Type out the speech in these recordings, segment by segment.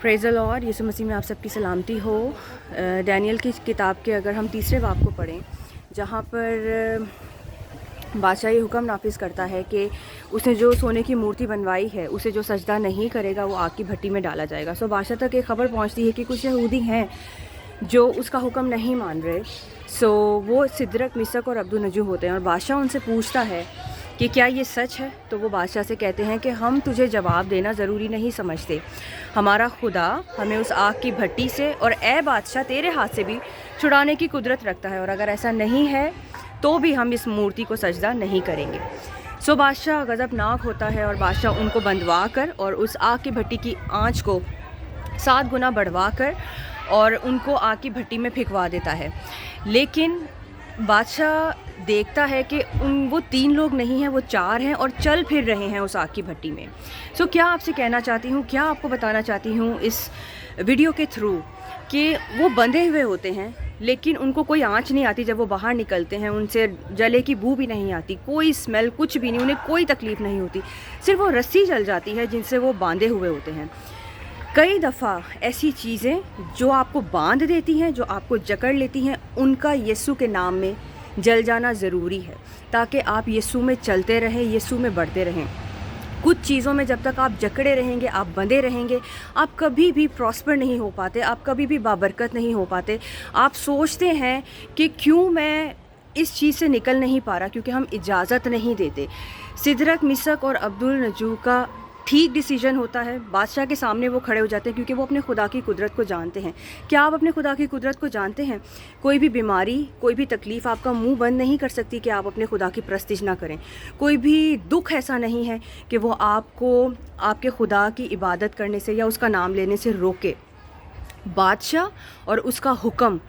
Praise the Lord, यीशु मसीह में आप सबकी सलामती हो। डैनियल की किताब के अगर हम तीसरे बाब को पढ़ें, जहाँ पर बादशाह ये हुक्म नाफिज करता है कि उसने जो सोने की मूर्ति बनवाई है उसे जो सजदा नहीं करेगा वो आग की भट्टी में डाला जाएगा। सो बादशाह तक एक खबर पहुँचती है कि कुछ यहूदी हैं जो उसका हुक्म नहीं मान रहे। सो वो सिदरक, मिसक और अब्दुन्नजू होते हैं और बादशाह उनसे पूछता है कि क्या ये सच है। तो वो बादशाह से कहते हैं कि हम तुझे जवाब देना ज़रूरी नहीं समझते, हमारा खुदा हमें उस आग की भट्टी से और ए बादशाह तेरे हाथ से भी छुड़ाने की कुदरत रखता है, और अगर ऐसा नहीं है तो भी हम इस मूर्ति को सजदा नहीं करेंगे। सो बादशाह गज़बनाक होता है और बादशाह उनको बंधवा कर और उस आग की भट्टी की आँच को 7 गुना बढ़वा कर और उनको आग की भट्टी में फेंकवा देता है। लेकिन बादशाह देखता है कि वो 3 लोग नहीं हैं, वो 4 हैं और चल फिर रहे हैं उस आग की भट्टी में। सो क्या आपसे कहना चाहती हूँ, क्या आपको बताना चाहती हूँ इस वीडियो के थ्रू कि वो बंधे हुए होते हैं लेकिन उनको कोई आँच नहीं आती। जब वो बाहर निकलते हैं उनसे जले की बू भी नहीं आती, कोई स्मेल, कुछ भी नहीं, उन्हें कोई तकलीफ़ नहीं होती, सिर्फ वो रस्सी जल जाती है जिनसे वो बांधे हुए होते हैं। कई दफ़ा ऐसी चीज़ें जो आपको बांध देती हैं, जो आपको जकड़ लेती हैं, उनका यीशु के नाम में जल जाना ज़रूरी है ताकि आप यीशु में चलते रहें, यीशु में बढ़ते रहें। कुछ चीज़ों में जब तक आप जकड़े रहेंगे, आप बंधे रहेंगे, आप कभी भी प्रॉस्पर नहीं हो पाते, आप कभी भी बाबरकत नहीं हो पाते। आप सोचते हैं कि क्यों मैं इस चीज़ से निकल नहीं पा रहा, क्योंकि हम इजाज़त नहीं देते। सिदरक, मिसक और अब्दुन्नजू का ठीक डिसीजन होता है। बादशाह के सामने वो खड़े हो जाते हैं क्योंकि वो अपने खुदा की कुदरत को जानते हैं। क्या आप अपने खुदा की कुदरत को जानते हैं? कोई भी बीमारी, कोई भी तकलीफ़ आपका मुंह बंद नहीं कर सकती कि आप अपने खुदा की प्रस्तिश ना करें। कोई भी दुख ऐसा नहीं है कि वो आपको आपके खुदा की इबादत करने से या उसका नाम लेने से रोके। बादशाह और उसका हुक्म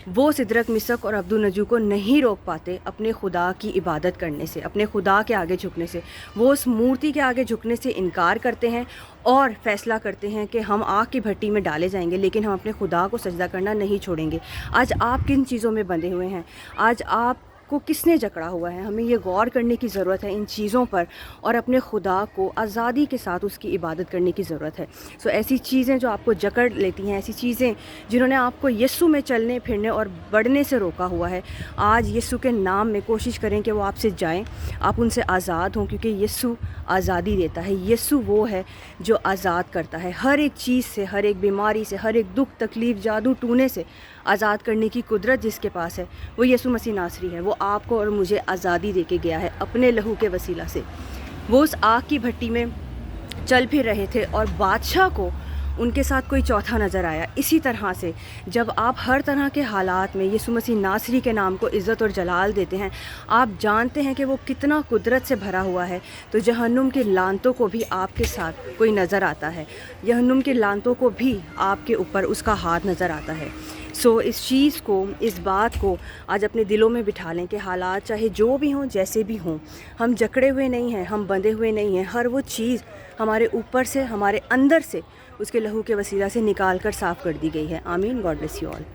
वो सिदरक, मिसक और अब्दुन्नजू को नहीं रोक पाते अपने खुदा की इबादत करने से, अपने खुदा के आगे झुकने से। वो उस मूर्ति के आगे झुकने से इनकार करते हैं और फ़ैसला करते हैं कि हम आग की भट्टी में डाले जाएंगे लेकिन हम अपने खुदा को सजदा करना नहीं छोड़ेंगे। आज आप किन चीज़ों में बंधे हुए हैं? आज आपको किसने जकड़ा हुआ है? हमें ये गौर करने की ज़रूरत है इन चीज़ों पर और अपने खुदा को आज़ादी के साथ उसकी इबादत करने की ज़रूरत है। सो ऐसी चीज़ें जो आपको जकड़ लेती हैं, ऐसी चीज़ें जिन्होंने आपको यीशु में चलने फिरने और बढ़ने से रोका हुआ है, आज यीशु के नाम में कोशिश करें कि वो आपसे जाएं, आप उनसे आज़ाद हों, क्योंकि यीशु आज़ादी देता है। यीशु वो है जो आज़ाद करता है हर एक चीज़ से, हर एक बीमारी से, हर एक दुख, तकलीफ़, जादू टूने से आज़ाद करने की कुदरत जिसके पास है वो यीशु मसीह नासरी है। वो आपको और मुझे आज़ादी दे के गया है अपने लहू के वसीला से। वो उस आग की भट्टी में चल फिर रहे थे और बादशाह को उनके साथ कोई चौथा नज़र आया। इसी तरह से जब आप हर तरह के हालात में यीशु मसीह नासरी के नाम को इज़्ज़त और जलाल देते हैं, आप जानते हैं कि वो कितना कुदरत से भरा हुआ है, तो जहन्नुम की लानतों को भी आपके साथ कोई नज़र आता है, जहन्नुम की लानतों को भी आपके ऊपर उसका हाथ नज़र आता है। सो इस चीज़ को, इस बात को आज अपने दिलों में बिठा लें कि हालात चाहे जो भी हों, जैसे भी हों, हम जकड़े हुए नहीं हैं, हम बंधे हुए नहीं हैं। हर वो चीज़ हमारे ऊपर से, हमारे अंदर से उसके लहू के वसीला से निकाल कर साफ़ कर दी गई है। आमीन। God bless you all.